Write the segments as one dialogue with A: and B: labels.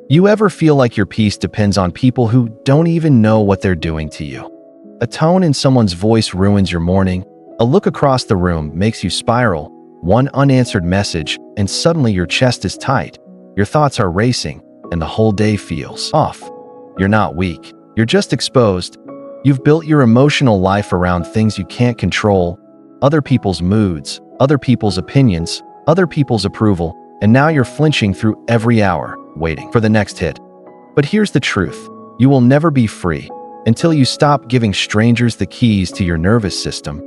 A: You ever feel like your peace depends on people who don't even know what they're doing to you? A tone in someone's voice ruins your morning. A look across the room makes you spiral. One unanswered message, and suddenly your chest is tight. Your thoughts are racing, and the whole day feels off. You're not weak. You're just exposed. You've built your emotional life around things you can't control. Other people's moods, other people's opinions, other people's approval, and now you're flinching through every hour, waiting for the next hit. But here's the truth. You will never be free until you stop giving strangers the keys to your nervous system.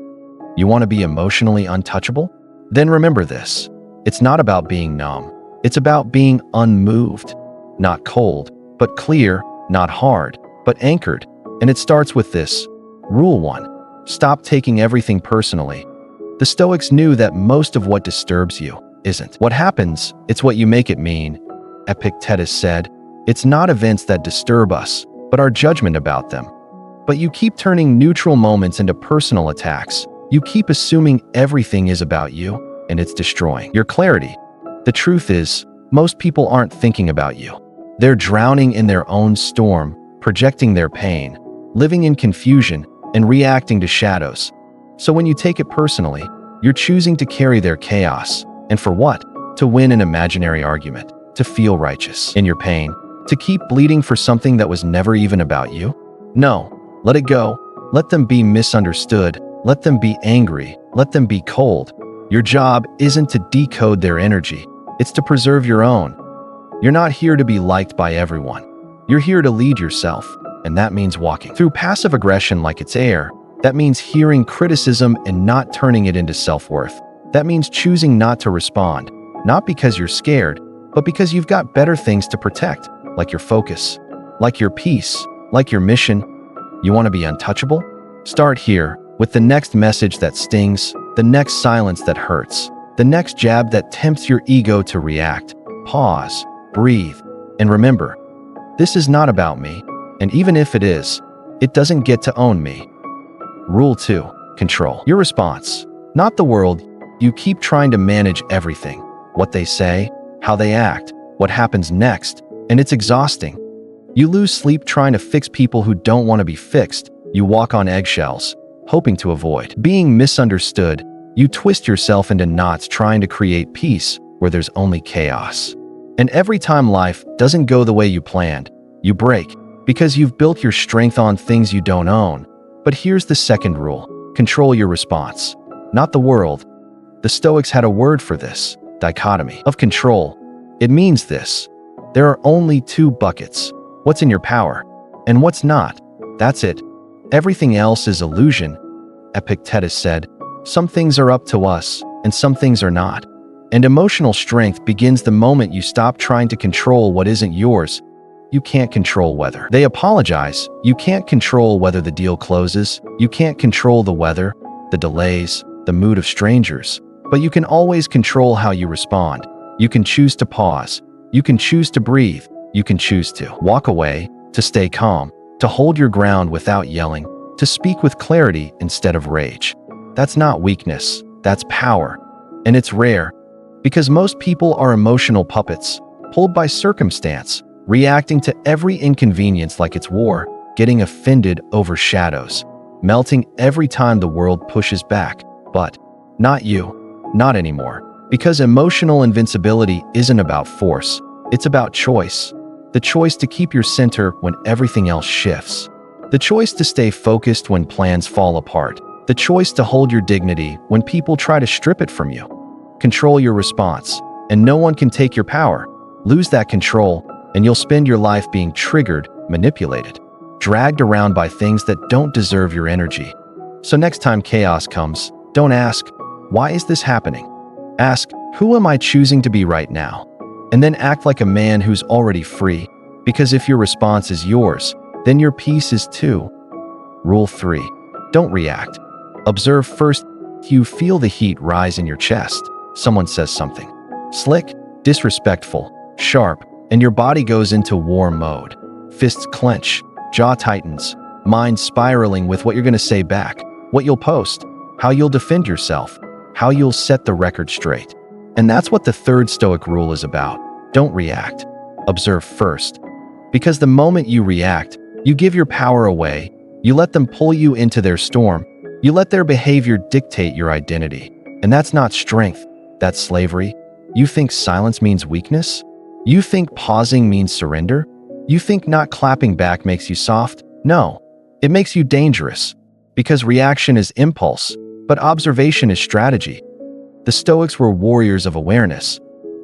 A: You want to be emotionally untouchable? Then remember this. It's not about being numb. It's about being unmoved. Not cold, but clear, not hard, but anchored. And it starts with this. Rule 1. Stop taking everything personally. The Stoics knew that most of what disturbs you isn't what happens, it's what you make it mean. Epictetus said, "It's not events that disturb us, but our judgment about them." But you keep turning neutral moments into personal attacks. You keep assuming everything is about you, and it's destroying your clarity. The truth is, most people aren't thinking about you. They're drowning in their own storm, projecting their pain, living in confusion, and reacting to shadows. So when you take it personally, you're choosing to carry their chaos. And for what? To win an imaginary argument, to feel righteous in your pain, to keep bleeding for something that was never even about you? No, let it go. Let them be misunderstood. Let them be angry. Let them be cold. Your job isn't to decode their energy. It's to preserve your own. You're not here to be liked by everyone. You're here to lead yourself. And that means walking through passive aggression like it's air. That means hearing criticism and not turning it into self-worth. That means choosing not to respond, not because you're scared, but because you've got better things to protect, like your focus, like your peace, like your mission. You want to be untouchable? Start here, with the next message that stings, the next silence that hurts, the next jab that tempts your ego to react. Pause, breathe, and remember, this is not about me, and even if it is, it doesn't get to own me. Rule 2. Control your response, not the world. You keep trying to manage everything, what they say, how they act, what happens next, and it's exhausting. You lose sleep trying to fix people who don't want to be fixed. You walk on eggshells, hoping to avoid being misunderstood. You twist yourself into knots trying to create peace where there's only chaos. And every time life doesn't go the way you planned, you break because you've built your strength on things you don't own. But here's the second rule. Control your response, not the world. The Stoics had a word for this, dichotomy of control. It means this. There are only two buckets, what's in your power and what's not. That's it. Everything else is illusion. Epictetus said, some things are up to us and some things are not. And emotional strength begins the moment you stop trying to control what isn't yours. You can't control whether they apologize. You can't control whether the deal closes. You can't control the weather, the delays, the mood of strangers. But you can always control how you respond. You can choose to pause. You can choose to breathe. You can choose to walk away, to stay calm, to hold your ground without yelling, to speak with clarity instead of rage. That's not weakness. That's power. And it's rare, because most people are emotional puppets, pulled by circumstance, reacting to every inconvenience like it's war, getting offended over shadows, melting every time the world pushes back. But not you. Not anymore. Because emotional invincibility isn't about force. It's about choice. The choice to keep your center when everything else shifts. The choice to stay focused when plans fall apart. The choice to hold your dignity when people try to strip it from you. Control your response, and no one can take your power. Lose that control, and you'll spend your life being triggered, manipulated, dragged around by things that don't deserve your energy. So next time chaos comes, don't ask, why is this happening? Ask, who am I choosing to be right now? And then act like a man who's already free, because if your response is yours, then your peace is too. Rule 3. Don't react. Observe first. You feel the heat rise in your chest. Someone says something slick, disrespectful, sharp, and your body goes into war mode. Fists clench, jaw tightens, mind spiraling with what you're going to say back, what you'll post, how you'll defend yourself, how you'll set the record straight. And that's what the third Stoic rule is about. Don't react. Observe first. Because the moment you react, you give your power away. You let them pull you into their storm. You let their behavior dictate your identity. And that's not strength, that's slavery. You think silence means weakness? You think pausing means surrender? You think not clapping back makes you soft? No, it makes you dangerous. Because reaction is impulse, but observation is strategy. The Stoics were warriors of awareness.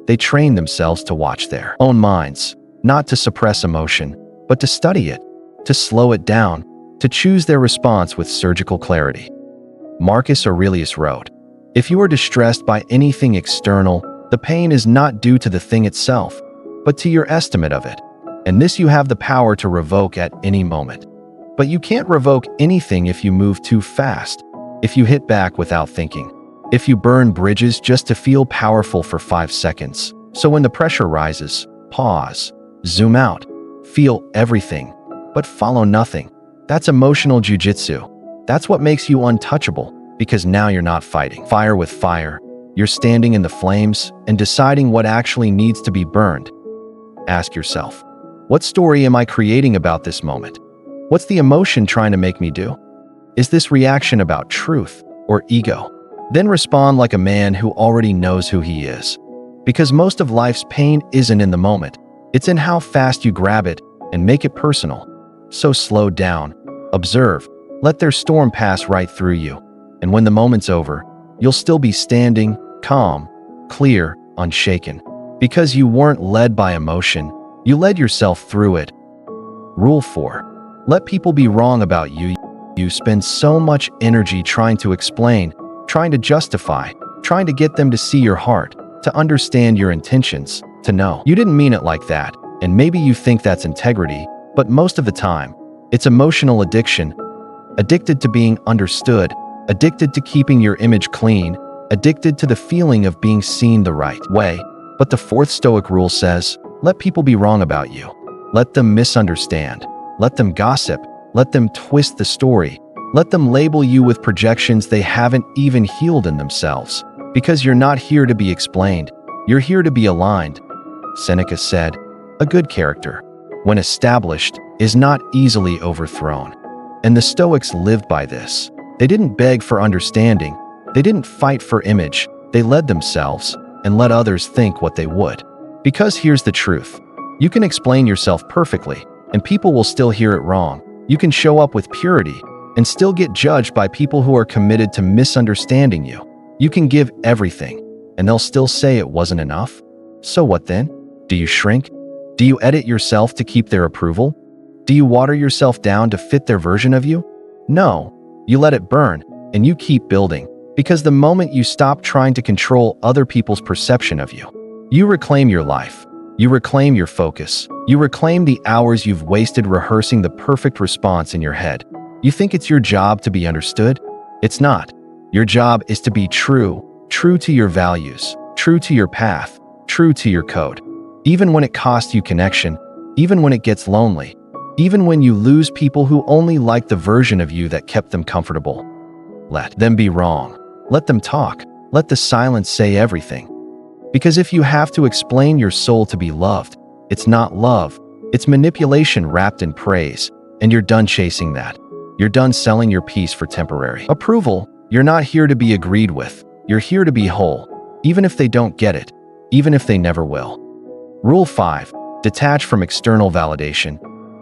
A: They trained themselves to watch their own minds, not to suppress emotion, but to study it, to slow it down, to choose their response with surgical clarity. Marcus Aurelius wrote, "If you are distressed by anything external, the pain is not due to the thing itself, but to your estimate of it. And this you have the power to revoke at any moment. But you can't revoke anything if you move too fast, if you hit back without thinking, if you burn bridges just to feel powerful for 5 seconds. So when the pressure rises, pause, zoom out, feel everything, but follow nothing. That's emotional jujitsu. That's what makes you untouchable, because now you're not fighting fire with fire. You're standing in the flames and deciding what actually needs to be burned. Ask yourself, what story am I creating about this moment? What's the emotion trying to make me do? Is this reaction about truth or ego? Then respond like a man who already knows who he is. Because most of life's pain isn't in the moment. It's in how fast you grab it and make it personal. So slow down, observe, let their storm pass right through you. And when the moment's over, you'll still be standing, calm, clear, unshaken. Because you weren't led by emotion, you led yourself through it. Rule 4. Let people be wrong about you. You spend so much energy trying to explain, trying to justify, trying to get them to see your heart, to understand your intentions, to know you didn't mean it like that. And maybe you think that's integrity, but most of the time, it's emotional addiction. Addicted to being understood, addicted to keeping your image clean, addicted to the feeling of being seen the right way. But the 4th Stoic rule says, let people be wrong about you. Let them misunderstand. Let them gossip. Let them twist the story. Let them label you with projections they haven't even healed in themselves. Because you're not here to be explained. You're here to be aligned. Seneca said, a good character, when established, is not easily overthrown. And the Stoics lived by this. They didn't beg for understanding. They didn't fight for image. They led themselves and let others think what they would. Because here's the truth. You can explain yourself perfectly, and people will still hear it wrong. You can show up with purity and still get judged by people who are committed to misunderstanding you. You can give everything, and they'll still say it wasn't enough. So what then? Do you shrink? Do you edit yourself to keep their approval? Do you water yourself down to fit their version of you? No, you let it burn, and you keep building. Because the moment you stop trying to control other people's perception of you, you reclaim your life. You reclaim your focus. You reclaim the hours you've wasted rehearsing the perfect response in your head. You think it's your job to be understood? It's not. Your job is to be true to your values, true to your path, true to your code. Even when it costs you connection, even when it gets lonely, even when you lose people who only like the version of you that kept them comfortable. Let them be wrong. Let them talk. Let the silence say everything. Because if you have to explain your soul to be loved, it's not love. It's manipulation wrapped in praise. And you're done chasing that. You're done selling your peace for temporary approval. You're not here to be agreed with. You're here to be whole. Even if they don't get it. Even if they never will. Rule 5. Detach from external validation.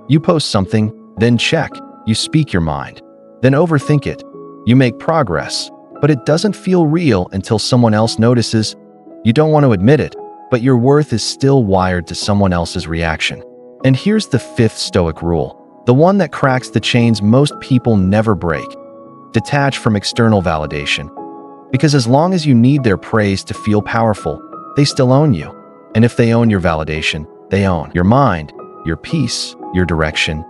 A: You post something, then check. You speak your mind. Then overthink it. You make progress. But it doesn't feel real until someone else notices. You don't want to admit it, but your worth is still wired to someone else's reaction. And here's the 5th Stoic rule, the one that cracks the chains most people never break. Detach from external validation. Because as long as you need their praise to feel powerful, they still own you. And if they own your validation, they own your mind, your peace, your direction.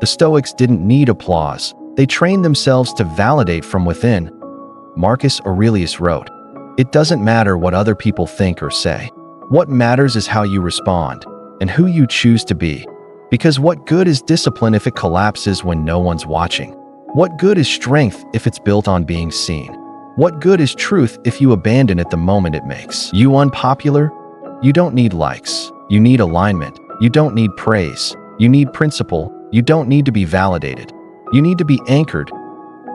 A: The Stoics didn't need applause. They trained themselves to validate from within. Marcus Aurelius wrote, "It doesn't matter what other people think or say. What matters is how you respond and who you choose to be. Because what good is discipline if it collapses when no one's watching? What good is strength if it's built on being seen? What good is truth if you abandon it the moment it makes you unpopular? You don't need likes. You need alignment. You don't need praise. You need principle. You don't need to be validated. You need to be anchored.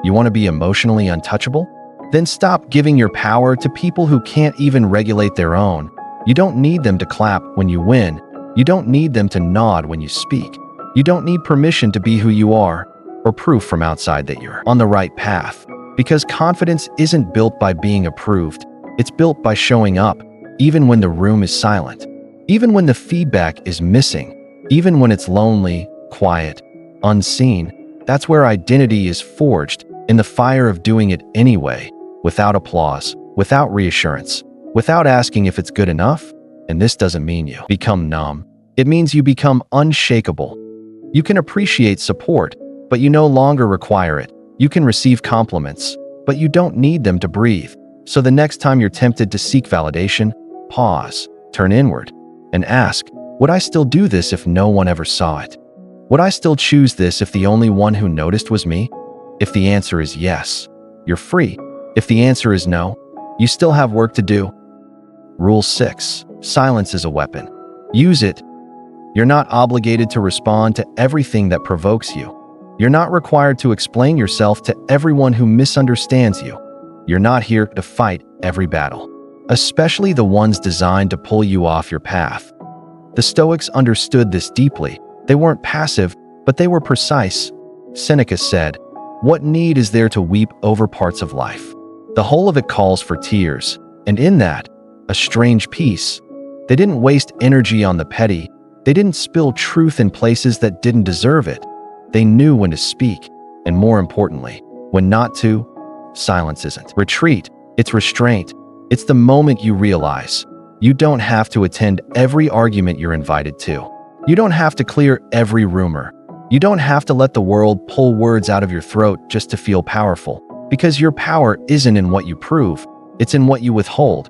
A: You want to be emotionally untouchable? Then stop giving your power to people who can't even regulate their own. You don't need them to clap when you win. You don't need them to nod when you speak. You don't need permission to be who you are, or proof from outside that you're on the right path. Because confidence isn't built by being approved. It's built by showing up, even when the room is silent, even when the feedback is missing, even when it's lonely, quiet, unseen. That's where identity is forged, in the fire of doing it anyway, without applause, without reassurance, without asking if it's good enough. And this doesn't mean you become numb. It means you become unshakable. You can appreciate support, but you no longer require it. You can receive compliments, but you don't need them to breathe. So the next time you're tempted to seek validation, pause, turn inward, and ask, would I still do this if no one ever saw it? Would I still choose this if the only one who noticed was me? If the answer is yes, you're free. If the answer is no, you still have work to do. Rule 6. Silence is a weapon. Use it. You're not obligated to respond to everything that provokes you. You're not required to explain yourself to everyone who misunderstands you. You're not here to fight every battle, especially the ones designed to pull you off your path. The Stoics understood this deeply. They weren't passive, but they were precise. Seneca said, "What need is there to weep over parts of life? The whole of it calls for tears, and in that, a strange peace." They didn't waste energy on the petty. They didn't spill truth in places that didn't deserve it. They knew when to speak, and more importantly, when not to. Silence isn't retreat, it's restraint. It's the moment you realize you don't have to attend every argument you're invited to. You don't have to clear every rumor. You don't have to let the world pull words out of your throat just to feel powerful, because your power isn't in what you prove, it's in what you withhold.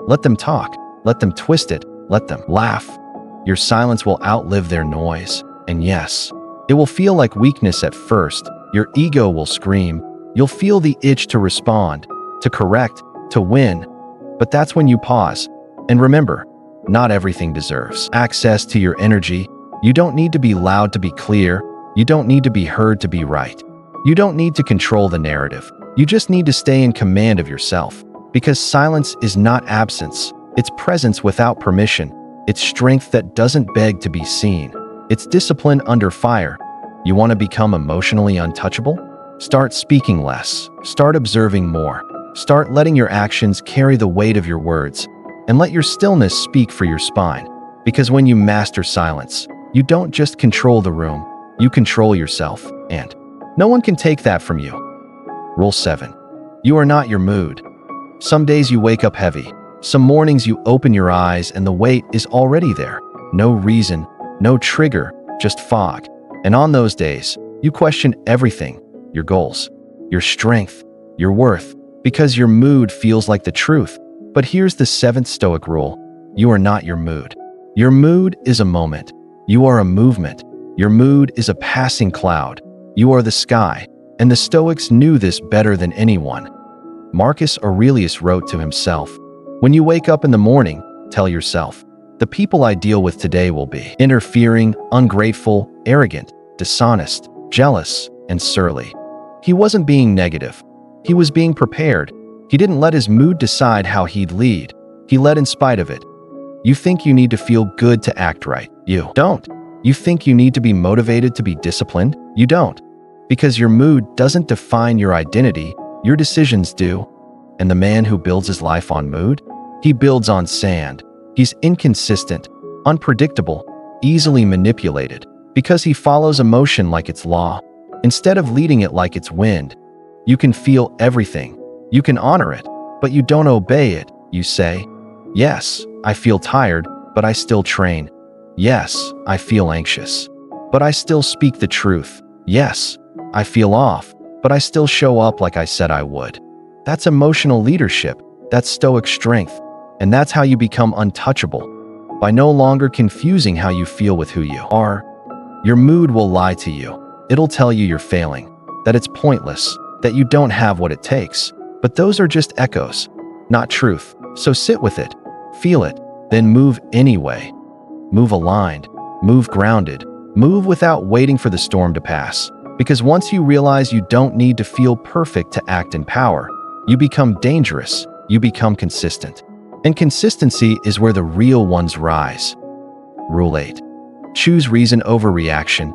A: Let them talk, let them twist it, let them laugh. Your silence will outlive their noise, and yes, it will feel like weakness at first. Your ego will scream. You'll feel the itch to respond, to correct, to win. But that's when you pause. And remember, not everything deserves access to your energy. You don't need to be loud to be clear. You don't need to be heard to be right. You don't need to control the narrative. You just need to stay in command of yourself. Because silence is not absence. It's presence without permission. It's strength that doesn't beg to be seen. It's discipline under fire. You want to become emotionally untouchable? Start speaking less. Start observing more. Start letting your actions carry the weight of your words. And let your stillness speak for your spine. Because when you master silence, you don't just control the room, you control yourself. And no one can take that from you. Rule 7. You are not your mood. Some days you wake up heavy. Some mornings you open your eyes and the weight is already there. No reason, no trigger, just fog. And on those days, you question everything, your goals, your strength, your worth, because your mood feels like the truth. But here's the 7th Stoic rule. You are not your mood. Your mood is a moment. You are a movement. Your mood is a passing cloud. You are the sky. And the Stoics knew this better than anyone. Marcus Aurelius wrote to himself, "When you wake up in the morning, tell yourself, the people I deal with today will be interfering, ungrateful, arrogant, dishonest, jealous, and surly." He wasn't being negative. He was being prepared. He didn't let his mood decide how he'd lead. He led in spite of it. You think you need to feel good to act right. You don't. You think you need to be motivated to be disciplined. You don't. Because your mood doesn't define your identity, your decisions do. And the man who builds his life on mood? He builds on sand. He's inconsistent, unpredictable, easily manipulated, because he follows emotion like it's law, instead of leading it like it's wind. You can feel everything. You can honor it, but you don't obey it. You say, "Yes, I feel tired, but I still train. Yes, I feel anxious, but I still speak the truth. Yes, I feel off, but I still show up like I said I would." That's emotional leadership. That's Stoic strength. And that's how you become untouchable, by no longer confusing how you feel with who you are. Your mood will lie to you. It'll tell you you're failing, that it's pointless, that you don't have what it takes. But those are just echoes, not truth. So sit with it, feel it, then move anyway. Move aligned, Move grounded. Move without waiting for the storm to pass. Because once you realize you don't need to feel perfect to act in power, you become dangerous. You become consistent. And consistency is where the real ones rise. Rule 8. Choose reason over reaction.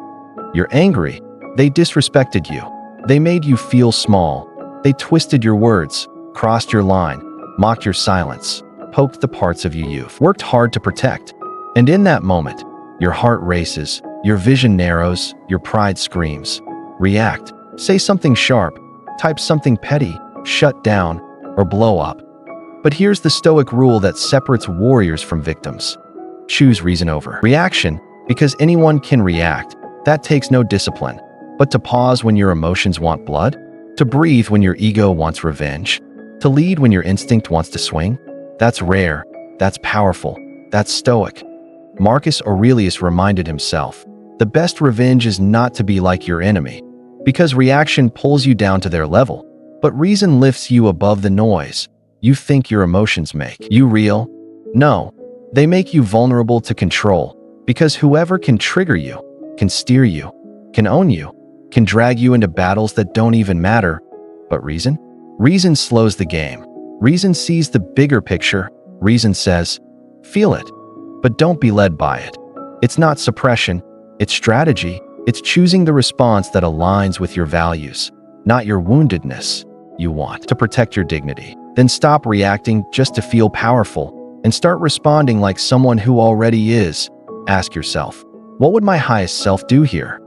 A: You're angry. They disrespected you. They made you feel small. They twisted your words, crossed your line, mocked your silence, poked the parts of you you've worked hard to protect. And in that moment, your heart races, your vision narrows, your pride screams. React. Say something sharp. Type something petty. Shut down. Or blow up. But here's the Stoic rule that separates warriors from victims. Choose reason over reaction, because anyone can react. That takes no discipline. But to pause when your emotions want blood, to breathe when your ego wants revenge, to lead when your instinct wants to swing, that's rare, that's powerful, that's Stoic. Marcus Aurelius reminded himself, the best revenge is not to be like your enemy, because reaction pulls you down to their level, but reason lifts you above the noise. You think your emotions make you real? No, they make you vulnerable to control, because whoever can trigger you, can steer you, can own you, can drag you into battles that don't even matter. But reason? Reason slows the game. Reason sees the bigger picture. Reason says, feel it, but don't be led by it. It's not suppression, it's strategy. It's choosing the response that aligns with your values, not your woundedness. You want to protect your dignity. Then stop reacting just to feel powerful and start responding like someone who already is. Ask yourself, what would my highest self do here?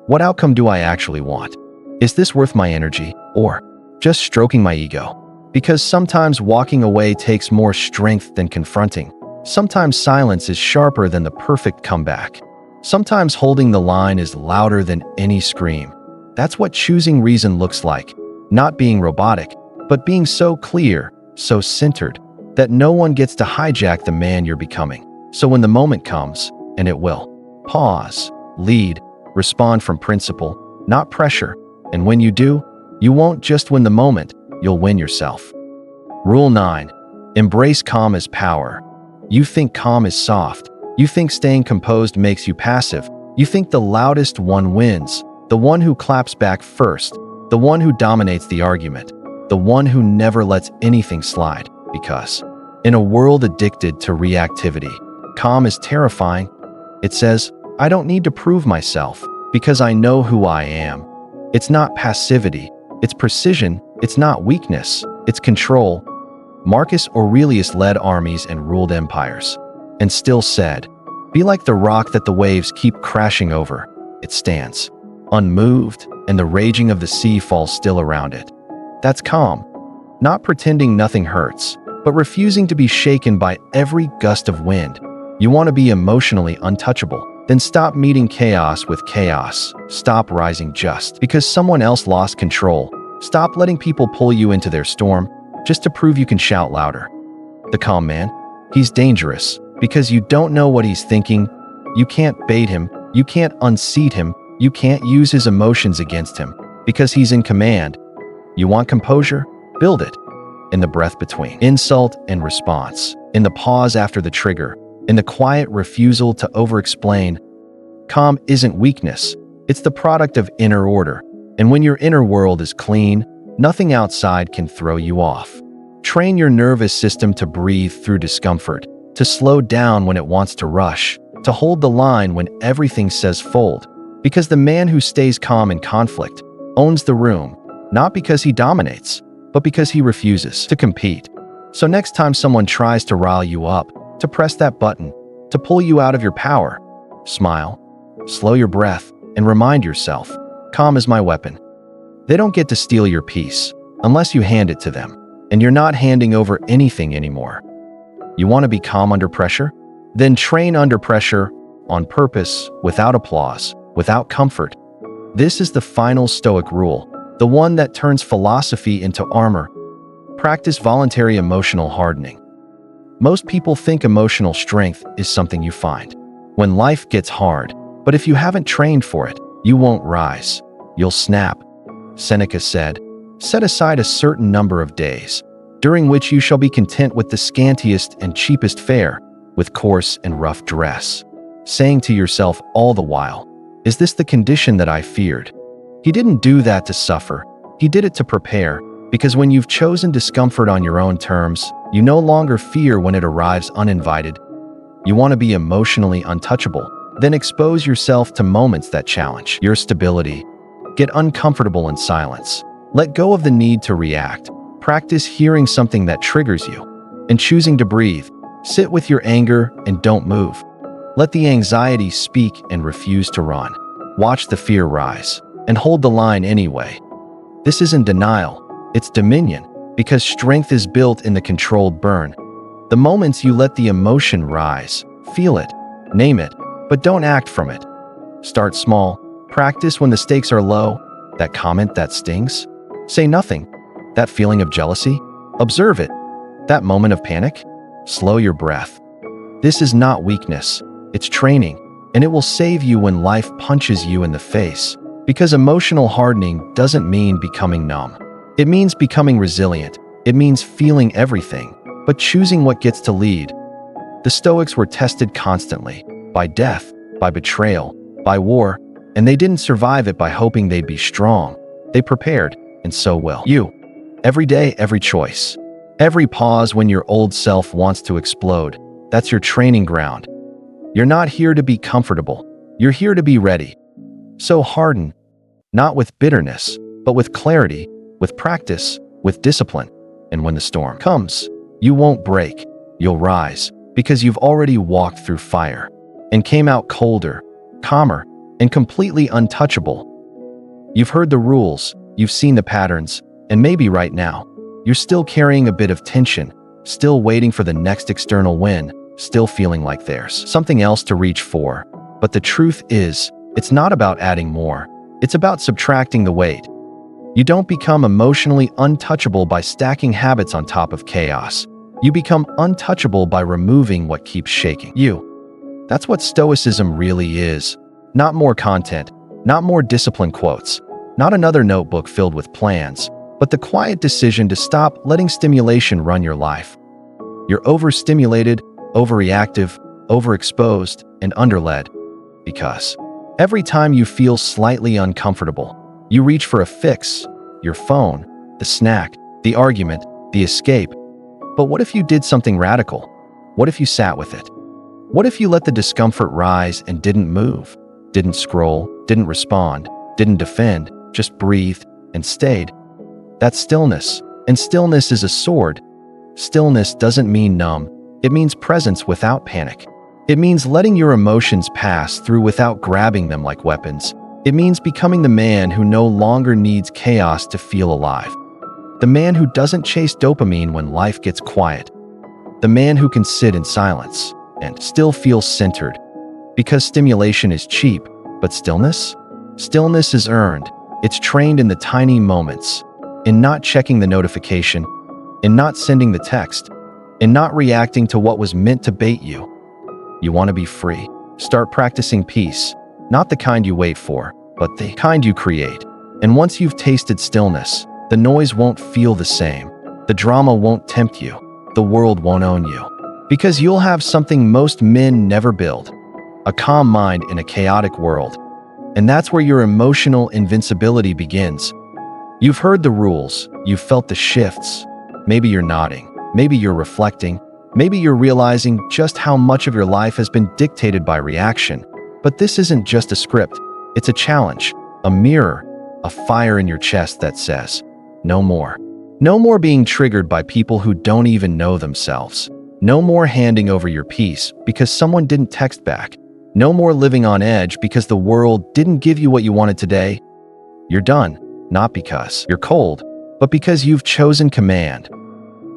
A: What outcome do I actually want? Is this worth my energy or just stroking my ego? Because sometimes walking away takes more strength than confronting. Sometimes silence is sharper than the perfect comeback. Sometimes holding the line is louder than any scream. That's what choosing reason looks like. Not being robotic, but being so clear, so centered, that no one gets to hijack the man you're becoming. So when the moment comes, and it will, pause, lead, respond from principle, not pressure. And when you do, you won't just win the moment, you'll win yourself. Rule 9. Embrace calm as power. You think calm is soft. You think staying composed makes you passive. You think the loudest one wins, the one who claps back first, the one who dominates the argument, the one who never lets anything slide. Because in a world addicted to reactivity, calm is terrifying. It says, I don't need to prove myself because I know who I am. It's not passivity, it's precision, it's not weakness, it's control. Marcus Aurelius led armies and ruled empires, and still said, be like the rock that the waves keep crashing over. It stands, unmoved, and the raging of the sea falls still around it. That's calm. Not pretending nothing hurts, but refusing to be shaken by every gust of wind. You want to be emotionally untouchable? Then stop meeting chaos with chaos. Stop rising just because someone else lost control. Stop letting people pull you into their storm just to prove you can shout louder. The calm man, he's dangerous because you don't know what he's thinking. You can't bait him. You can't unseat him. You can't use his emotions against him because he's in command. You want composure? Build it. In the breath between insult and response, in the pause after the trigger, in the quiet refusal to over-explain. Calm isn't weakness. It's the product of inner order. And when your inner world is clean, nothing outside can throw you off. Train your nervous system to breathe through discomfort, to slow down when it wants to rush, to hold the line when everything says fold. Because the man who stays calm in conflict owns the room, not because he dominates, but because he refuses to compete. So next time someone tries to rile you up, to press that button, to pull you out of your power, smile, slow your breath, and remind yourself, calm is my weapon. They don't get to steal your peace unless you hand it to them, and you're not handing over anything anymore. You want to be calm under pressure? Then train under pressure, on purpose, without applause, without comfort. This is the final Stoic rule, the one that turns philosophy into armor. Practice voluntary emotional hardening. Most people think emotional strength is something you find when life gets hard, but if you haven't trained for it, you won't rise. You'll snap. Seneca said, set aside a certain number of days, during which you shall be content with the scantiest and cheapest fare, with coarse and rough dress. saying to yourself all the while, "Is this the condition that I feared?" He didn't do that to suffer. He did it to prepare, because when you've chosen discomfort on your own terms, you no longer fear when it arrives uninvited. You want to be emotionally untouchable. Then expose yourself to moments that challenge your stability. Get uncomfortable in silence. Let go of the need to react. Practice hearing something that triggers you and choosing to breathe. Sit with your anger and don't move. Let the anxiety speak and refuse to run. Watch the fear rise and hold the line anyway. This isn't denial, it's dominion, because strength is built in the controlled burn. The moments you let the emotion rise, feel it, name it, but don't act from it. Start small. Practice when the stakes are low. That comment that stings? Say nothing. That feeling of jealousy? Observe it. That moment of panic? Slow your breath. This is not weakness. It's training, and it will save you when life punches you in the face. Because emotional hardening doesn't mean becoming numb. It means becoming resilient. It means feeling everything, but choosing what gets to lead. The Stoics were tested constantly, by death, by betrayal, by war, and they didn't survive it by hoping they'd be strong. They prepared, and so will you. Every day, every choice. Every pause when your old self wants to explode. That's your training ground. You're not here to be comfortable. You're here to be ready. So harden, not with bitterness, but with clarity, with practice, with discipline. And when the storm comes, you won't break. You'll rise, because you've already walked through fire and came out colder, calmer, and completely untouchable. You've heard the rules, you've seen the patterns, and maybe right now, you're still carrying a bit of tension, still waiting for the next external win, still feeling like there's something else to reach for. But the truth is, it's not about adding more. It's about subtracting the weight. You don't become emotionally untouchable by stacking habits on top of chaos. You become untouchable by removing what keeps shaking you. That's what Stoicism really is. Not more content, not more discipline quotes, not another notebook filled with plans, but the quiet decision to stop letting stimulation run your life. You're overstimulated, overreactive, overexposed, and underled. Because every time you feel slightly uncomfortable, you reach for a fix, your phone, the snack, the argument, the escape. But what if you did something radical? What if you sat with it? What if you let the discomfort rise and didn't move, didn't scroll, didn't respond, didn't defend, just breathed and stayed? That's stillness, and stillness is a sword. Stillness doesn't mean numb. It means presence without panic. It means letting your emotions pass through without grabbing them like weapons. It means becoming the man who no longer needs chaos to feel alive. The man who doesn't chase dopamine when life gets quiet. The man who can sit in silence and still feel centered. Because stimulation is cheap, but stillness? Stillness is earned. It's trained in the tiny moments, in not checking the notification, in not sending the text, in not reacting to what was meant to bait you. You want to be free? Start practicing peace, not the kind you wait for, but the kind you create. And once you've tasted stillness, the noise won't feel the same. The drama won't tempt you. The world won't own you. Because you'll have something most men never build: a calm mind in a chaotic world. And that's where your emotional invincibility begins. You've heard the rules, you've felt the shifts. Maybe you're nodding, maybe you're reflecting, maybe you're realizing just how much of your life has been dictated by reaction. But this isn't just a script, it's a challenge, a mirror, a fire in your chest that says, no more. No more being triggered by people who don't even know themselves. No more handing over your peace because someone didn't text back. No more living on edge because the world didn't give you what you wanted today. You're done, not because you're cold, but because you've chosen command.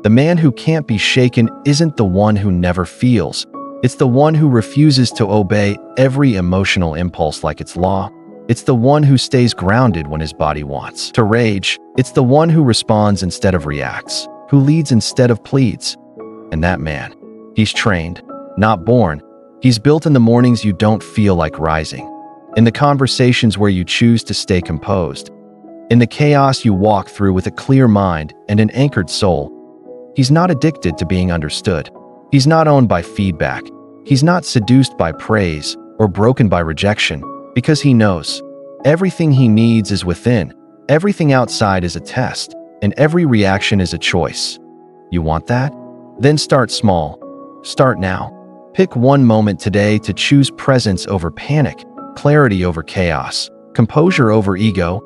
A: The man who can't be shaken isn't the one who never feels. It's the one who refuses to obey every emotional impulse like it's law. It's the one who stays grounded when his body wants to rage. It's the one who responds instead of reacts, who leads instead of pleads. And that man, he's trained, not born. He's built in the mornings you don't feel like rising, in the conversations where you choose to stay composed, in the chaos you walk through with a clear mind and an anchored soul. He's not addicted to being understood. He's not owned by feedback. He's not seduced by praise. or broken by rejection, because he knows everything he needs is within, everything outside is a test, and every reaction is a choice. You want that? Then start small. Start now. Pick one moment today to choose presence over panic, clarity over chaos, composure over ego.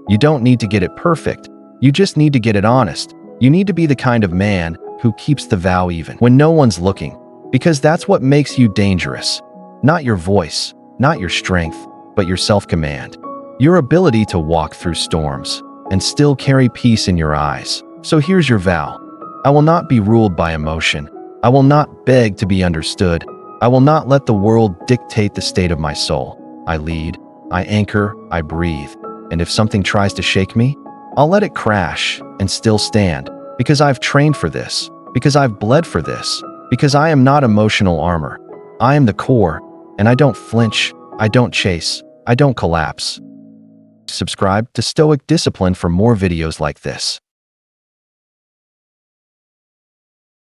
A: You don't need to get it perfect. You just need to get it honest. You need to be the kind of man who keeps the vow even when no one's looking, because that's what makes you dangerous. Not your voice, not your strength, but your self-command. Your ability to walk through storms and still carry peace in your eyes. So here's your vow. I will not be ruled by emotion. I will not beg to be understood. I will not let the world dictate the state of my soul. I lead, I anchor, I breathe. And if something tries to shake me, I'll let it crash and still stand, because I've trained for this, because I've bled for this, because I am not emotional armor. I am the core, and I don't flinch, I don't chase, I don't collapse. Subscribe to Stoic Discipline for more videos like this.